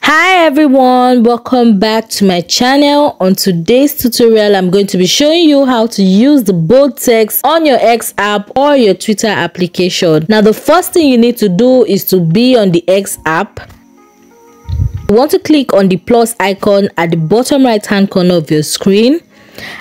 Hi everyone, welcome back to my channel. On today's tutorial I'm going to be showing you how to use the bold text on your X app or your Twitter application. Now the first thing you need to do is to be on the X app. You want to click on the plus icon at the bottom right hand corner of your screen.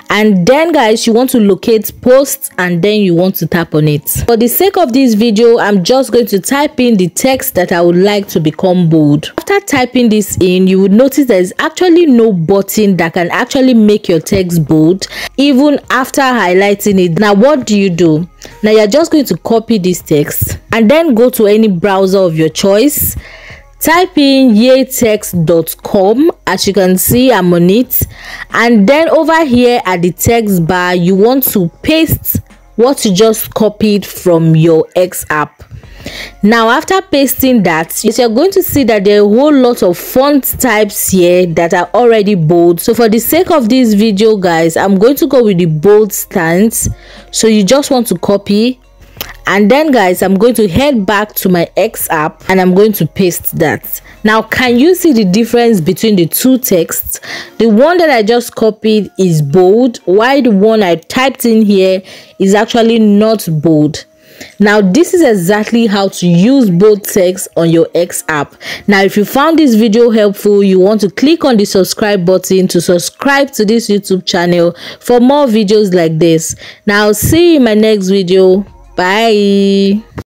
And then guys, you want to locate posts and then you want to tap on it. For the sake of this video, I'm just going to type in the text that I would like to become bold. After typing this in, you would notice there is actually no button that can actually make your text bold even after highlighting it. Now what do? Now you're just going to copy this text and then go to any browser of your choice. Type in yetext.com. As you can see, I'm on it, and then over here at the text bar you want to paste what you just copied from your X app. Now after pasting that, you're going to see that there are a whole lot of font types here that are already bold. So for the sake of this video guys, I'm going to go with the bold stance. So you just want to copy, and then guys, I'm going to head back to my X app and I'm going to paste that. Now can you see the difference between the two texts? The one that I just copied is bold, while the one I typed in here is actually not bold. Now this is exactly how to use bold text on your X app. Now if you found this video helpful, you want to click on the subscribe button to subscribe to this YouTube channel for more videos like this. Now I'll see you in my next video. Bye.